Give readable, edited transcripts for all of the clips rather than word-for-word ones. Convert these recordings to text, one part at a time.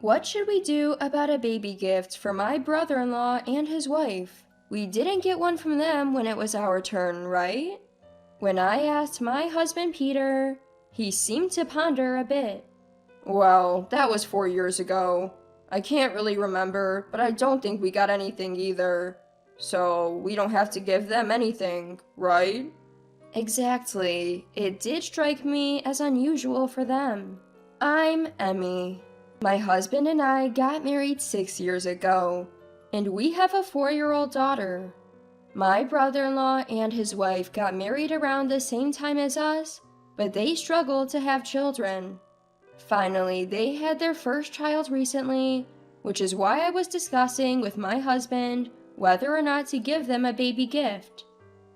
What should we do about a baby gift for my brother-in-law and his wife? We didn't get one from them when it was our turn, right? When I asked my husband Peter, he seemed to ponder a bit. Well, that was 4 years ago. I can't really remember, but I don't think we got anything either. So, we don't have to give them anything, right? Exactly. It did strike me as unusual for them. I'm Emmy. My husband and I got married 6 years ago, and we have a 4-year-old daughter. My brother-in-law and his wife got married around the same time as us, but they struggled to have children. Finally, they had their first child recently, which is why I was discussing with my husband whether or not to give them a baby gift.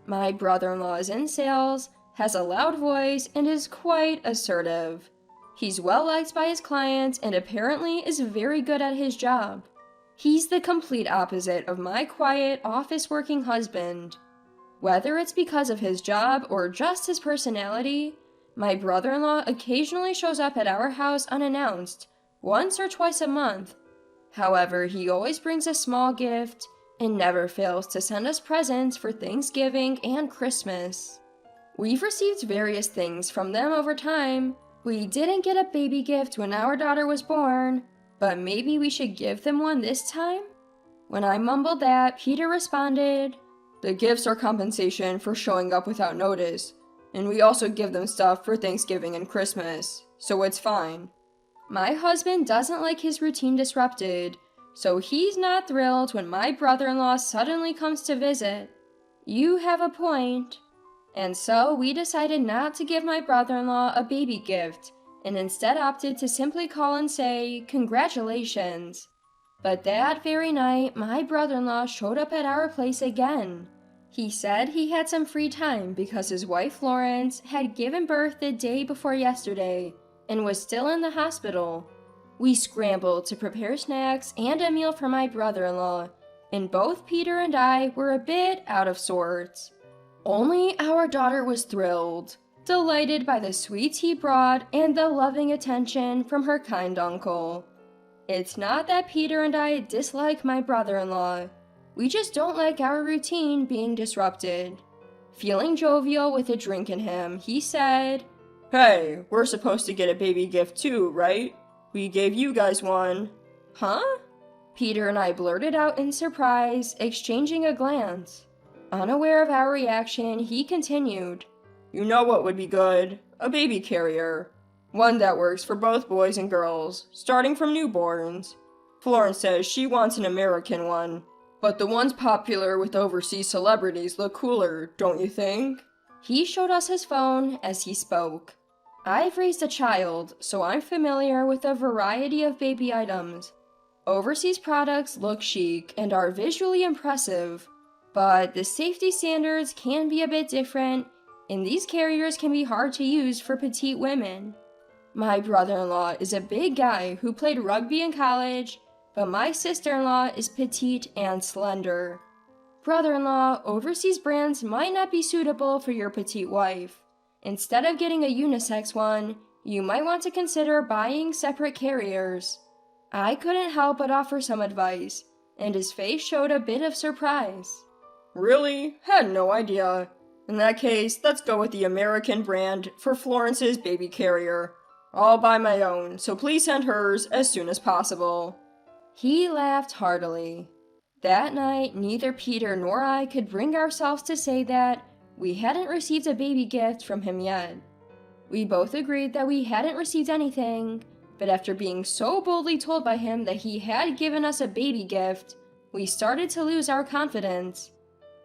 My brother-in-law is in sales, has a loud voice, and is quite assertive. He's well liked by his clients and apparently is very good at his job. He's the complete opposite of my quiet, office-working husband. Whether it's because of his job or just his personality, my brother-in-law occasionally shows up at our house unannounced, once or twice a month. However, he always brings a small gift and never fails to send us presents for Thanksgiving and Christmas. We've received various things from them over time. We didn't get a baby gift when our daughter was born, but maybe we should give them one this time? When I mumbled that, Peter responded, "The gifts are compensation for showing up without notice, and we also give them stuff for Thanksgiving and Christmas, so it's fine." My husband doesn't like his routine disrupted, so he's not thrilled when my brother-in-law suddenly comes to visit. You have a point. And so we decided not to give my brother-in-law a baby gift, and instead opted to simply call and say, "Congratulations." But that very night, my brother-in-law showed up at our place again. He said he had some free time because his wife Florence had given birth the day before yesterday and was still in the hospital. We scrambled to prepare snacks and a meal for my brother-in-law, and both Peter and I were a bit out of sorts. Only our daughter was thrilled, delighted by the sweets he brought and the loving attention from her kind uncle. It's not that Peter and I dislike my brother-in-law. We just don't like our routine being disrupted. Feeling jovial with a drink in him, he said, "Hey, we're supposed to get a baby gift too, right? We gave you guys one." "Huh?" Peter and I blurted out in surprise, exchanging a glance. Unaware of our reaction, he continued, "You know what would be good? A baby carrier. One that works for both boys and girls, starting from newborns. Florence says she wants an American one, but the ones popular with overseas celebrities look cooler, don't you think?" He showed us his phone as he spoke. I've raised a child, so I'm familiar with a variety of baby items. Overseas products look chic and are visually impressive, but the safety standards can be a bit different, and these carriers can be hard to use for petite women. My brother-in-law is a big guy who played rugby in college, but my sister-in-law is petite and slender. Brother-in-law, overseas brands might not be suitable for your petite wife. Instead of getting a unisex one, you might want to consider buying separate carriers. I couldn't help but offer some advice, and his face showed a bit of surprise. "Really? Had no idea. In that case, let's go with the American brand for Florence's baby carrier. I'll buy my own, so please send hers as soon as possible." He laughed heartily. That night, neither Peter nor I could bring ourselves to say that we hadn't received a baby gift from him yet. We both agreed that we hadn't received anything, but after being so boldly told by him that he had given us a baby gift, we started to lose our confidence.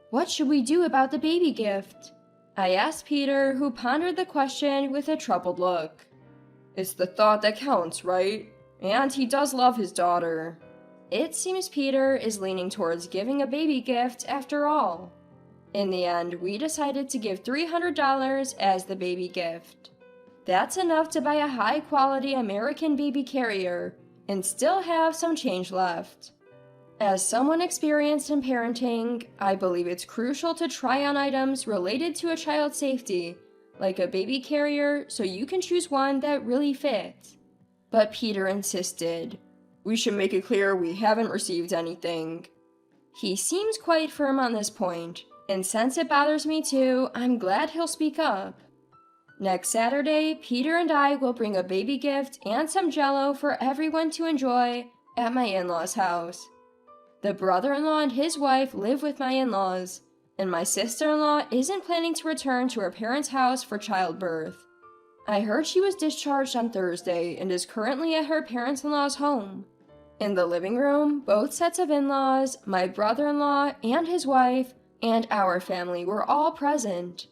What should we do about the baby gift? I asked Peter, who pondered the question with a troubled look. "It's the thought that counts, right? And he does love his daughter." It seems Peter is leaning towards giving a baby gift after all. In the end, we decided to give $300 as the baby gift. That's enough to buy a high-quality American baby carrier and still have some change left. As someone experienced in parenting, I believe it's crucial to try on items related to a child's safety, like a baby carrier, so you can choose one that really fits. But Peter insisted. We should make it clear we haven't received anything. He seems quite firm on this point, and since it bothers me too, I'm glad he'll speak up. Next Saturday, Peter and I will bring a baby gift and some Jell-O for everyone to enjoy at my in-laws' house. The brother-in-law and his wife live with my in-laws, and my sister-in-law isn't planning to return to her parents' house for childbirth. I heard she was discharged on Thursday and is currently at her parents-in-law's home. In the living room, both sets of in-laws, my brother-in-law and his wife, and our family were all present.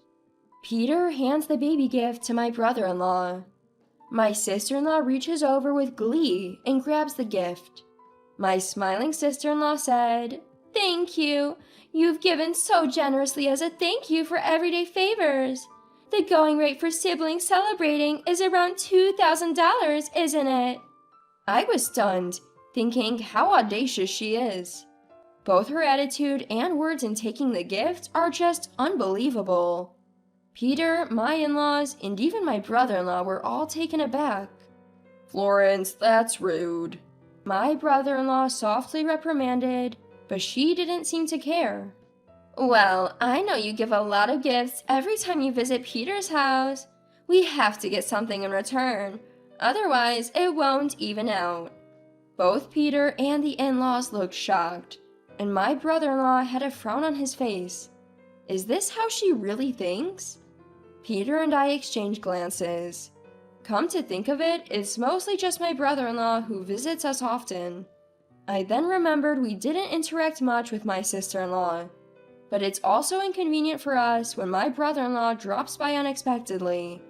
Peter hands the baby gift to my brother-in-law. My sister-in-law reaches over with glee and grabs the gift. My smiling sister-in-law said, "Thank you. You've given so generously as a thank you for everyday favors. The going rate for siblings celebrating is around $2,000, isn't it?" I was stunned, thinking how audacious she is. Both her attitude and words in taking the gift are just unbelievable. Peter, my in-laws, and even my brother-in-law were all taken aback. "Florence, that's rude," my brother-in-law softly reprimanded, but she didn't seem to care. "Well, I know you give a lot of gifts every time you visit Peter's house. We have to get something in return, otherwise it won't even out." Both Peter and the in-laws looked shocked, and my brother-in-law had a frown on his face. Is this how she really thinks? Peter and I exchanged glances. Come to think of it, it's mostly just my brother-in-law who visits us often. I then remembered we didn't interact much with my sister-in-law. But it's also inconvenient for us when my brother-in-law drops by unexpectedly.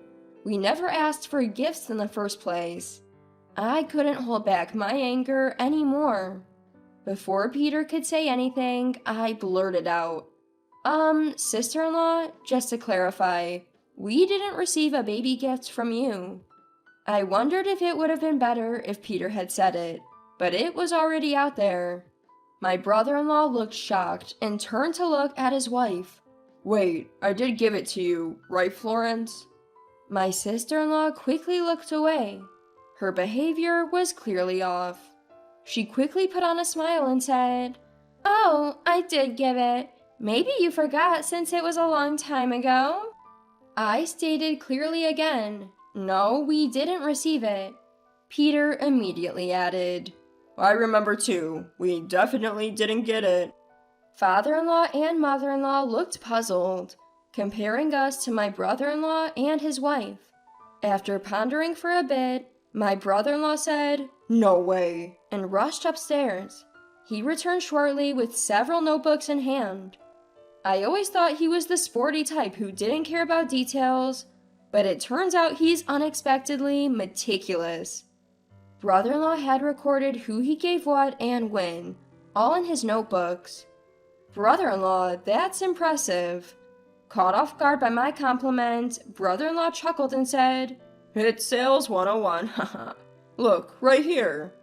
We never asked for gifts in the first place. I couldn't hold back my anger anymore. Before Peter could say anything, I blurted out, sister-in-law, just to clarify, we didn't receive a baby gift from you." I wondered if it would have been better if Peter had said it, but it was already out there. My brother-in-law looked shocked and turned to look at his wife. "Wait, I did give it to you, right, Florence?" My sister-in-law quickly looked away. Her behavior was clearly off. She quickly put on a smile and said, "Oh, I did give it. Maybe you forgot since it was a long time ago." I stated clearly again, "No, we didn't receive it." Peter immediately added, "I remember too. We definitely didn't get it." Father-in-law and mother-in-law looked puzzled, comparing us to my brother-in-law and his wife. After pondering for a bit, my brother-in-law said, "No way," and rushed upstairs. He returned shortly with several notebooks in hand. I always thought he was the sporty type who didn't care about details, but it turns out he's unexpectedly meticulous. Brother-in-law had recorded who he gave what and when, all in his notebooks. Brother-in-law, that's impressive. Caught off guard by my compliment, brother-in-law chuckled and said, "It's sales 101, haha. Look, right here."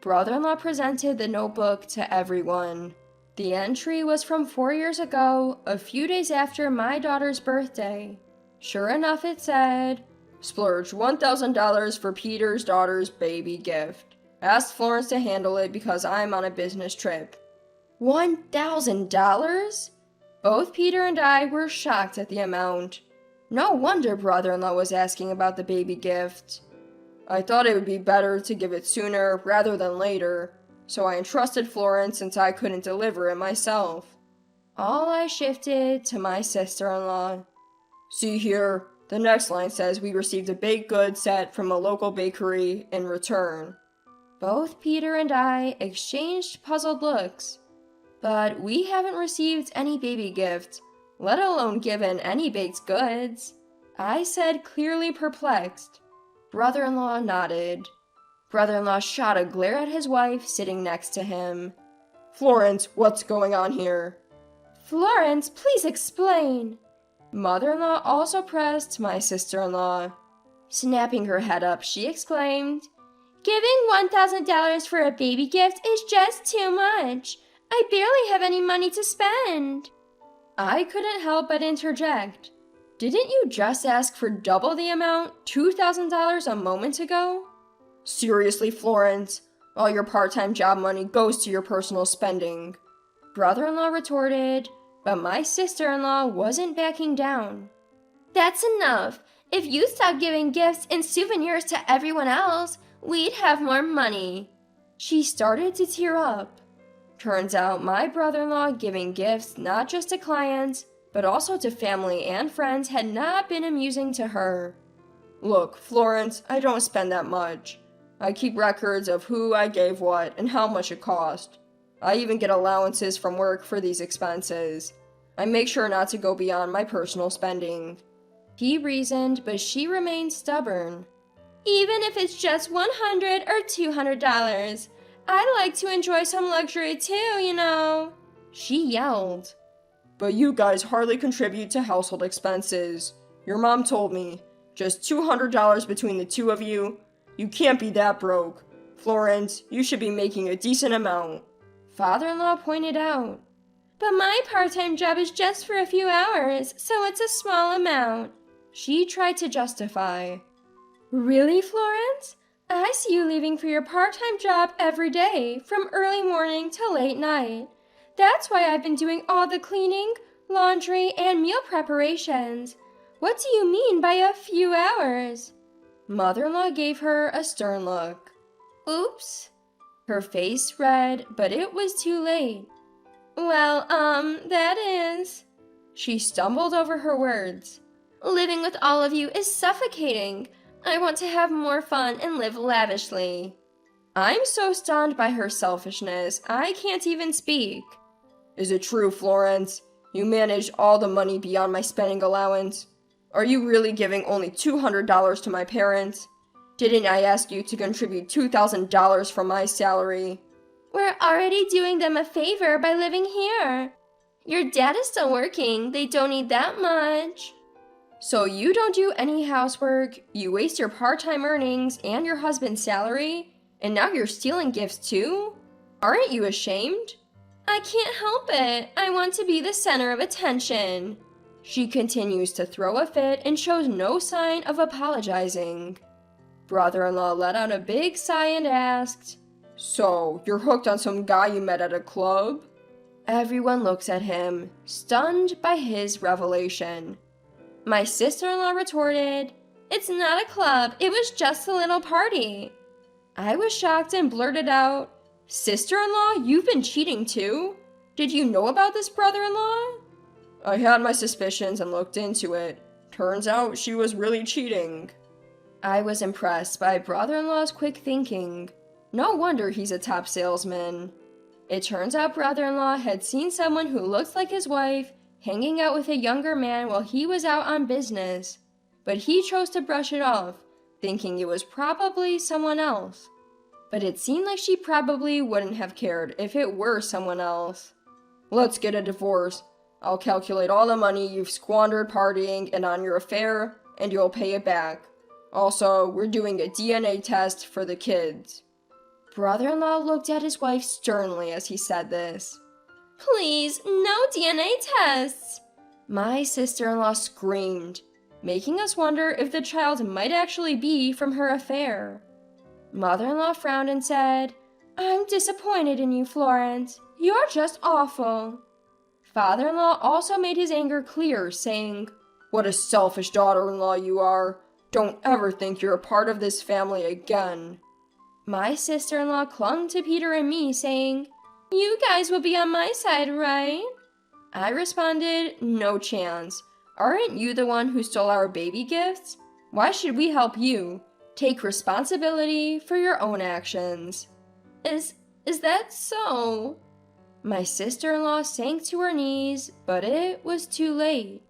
Brother-in-law presented the notebook to everyone. The entry was from 4 years ago, a few days after my daughter's birthday. Sure enough, it said, "Splurge $1,000 for Peter's daughter's baby gift. Asked Florence to handle it because I'm on a business trip." $1,000? Both Peter and I were shocked at the amount. No wonder brother-in-law was asking about the baby gift. "I thought it would be better to give it sooner rather than later, so I entrusted Florence since I couldn't deliver it myself." All I shifted to my sister-in-law. "See here, the next line says we received a baked goods set from a local bakery in return." Both Peter and I exchanged puzzled looks. But we haven't received any baby gift, let alone given any baked goods, I said, clearly perplexed. Brother-in-law nodded. Brother-in-law shot a glare at his wife sitting next to him. "Florence, what's going on here?" "Florence, please explain." Mother-in-law also pressed my sister-in-law. Snapping her head up, she exclaimed, "Giving $1,000 for a baby gift is just too much. I barely have any money to spend." I couldn't help but interject. Didn't you just ask for double the amount, $2,000 a moment ago? "Seriously, Florence, All your part-time job money goes to your personal spending. Brother-in-law retorted, but my sister-in-law wasn't backing down. That's enough. If you stop giving gifts and souvenirs to everyone else, we'd have more money. She started to tear up. Turns out my brother-in-law giving gifts not just to clients, but also to family and friends had not been amusing to her. Look, Florence, I don't spend that much. I keep records of who I gave what and how much it cost. I even get allowances from work for these expenses. I make sure not to go beyond my personal spending. He reasoned, but she remained stubborn. Even if it's just $100 or $200, I'd like to enjoy some luxury too, you know. She yelled. But you guys hardly contribute to household expenses. Your mom told me. Just $200 between the two of you. You can't be that broke. Florence, you should be making a decent amount. Father-in-law pointed out. But my part-time job is just for a few hours, so it's a small amount. She tried to justify. Really, Florence? I see you leaving for your part-time job every day, from early morning till late night. That's why I've been doing all the cleaning, laundry, and meal preparations. What do you mean by a few hours? Mother-in-law gave her a stern look. Oops. Her face red, but it was too late. Well, that is... She stumbled over her words. Living with all of you is suffocating. I want to have more fun and live lavishly. I'm so stunned by her selfishness, I can't even speak. Is it true, Florence? You manage all the money beyond my spending allowance? Are you really giving only $200 to my parents? Didn't I ask you to contribute $2,000 from my salary? We're already doing them a favor by living here. Your dad is still working. They don't need that much. So you don't do any housework, you waste your part-time earnings and your husband's salary, and now you're stealing gifts too? Aren't you ashamed? I can't help it. I want to be the center of attention. She continues to throw a fit and shows no sign of apologizing. Brother-in-law let out a big sigh and asked, So, you're hooked on some guy you met at a club? Everyone looks at him, stunned by his revelation. My sister-in-law retorted, It's not a club, it was just a little party. I was shocked and blurted out, Sister-in-law, you've been cheating too? Did you know about this brother-in-law? I had my suspicions and looked into it. Turns out she was really cheating. I was impressed by brother-in-law's quick thinking. No wonder he's a top salesman. It turns out brother-in-law had seen someone who looked like his wife hanging out with a younger man while he was out on business, but he chose to brush it off, thinking it was probably someone else. But it seemed like she probably wouldn't have cared if it were someone else. Let's get a divorce. I'll calculate all the money you've squandered partying and on your affair, and you'll pay it back. Also, we're doing a DNA test for the kids. Brother-in-law looked at his wife sternly as he said this. Please, no DNA tests! My sister-in-law screamed, making us wonder if the child might actually be from her affair. Mother-in-law frowned and said, I'm disappointed in you, Florence. You're just awful. Father-in-law also made his anger clear, saying, What a selfish daughter-in-law you are. Don't ever think you're a part of this family again. My sister-in-law clung to Peter and me, saying, You guys will be on my side, right? I responded, No chance. Aren't you the one who stole our baby gifts? Why should we help you? Take responsibility for your own actions. Is that so? My sister-in-law sank to her knees, but it was too late.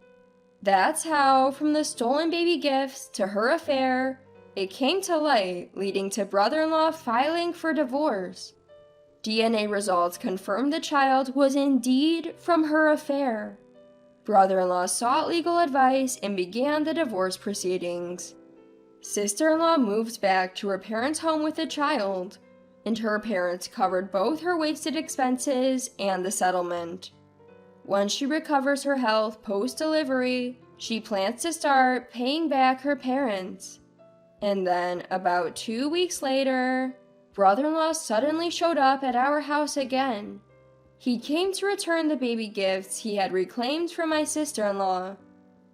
That's how, from the stolen baby gifts to her affair, it came to light, leading to brother-in-law filing for divorce. DNA results confirmed the child was indeed from her affair. Brother-in-law sought legal advice and began the divorce proceedings. Sister-in-law moved back to her parents' home with the child, and her parents covered both her wasted expenses and the settlement. Once she recovers her health post-delivery, she plans to start paying back her parents. And then, about 2 weeks later, brother-in-law suddenly showed up at our house again. He came to return the baby gifts he had reclaimed from my sister-in-law.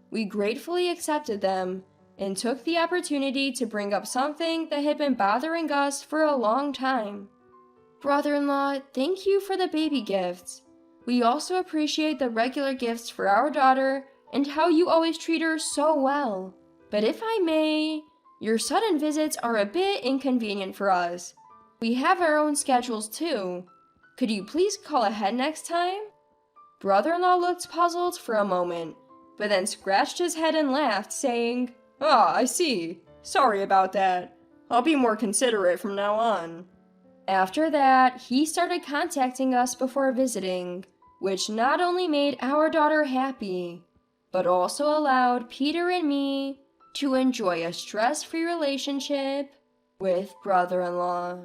We gratefully accepted them and took the opportunity to bring up something that had been bothering us for a long time. Brother-in-law, thank you for the baby gifts. We also appreciate the regular gifts for our daughter and how you always treat her so well. But if I may, your sudden visits are a bit inconvenient for us. We have our own schedules too. Could you please call ahead next time? Brother-in-law looked puzzled for a moment, but then scratched his head and laughed, saying, "Ah, I see. Sorry about that. I'll be more considerate from now on." After that, he started contacting us before visiting, which not only made our daughter happy, but also allowed Peter and me to enjoy a stress-free relationship with brother-in-law.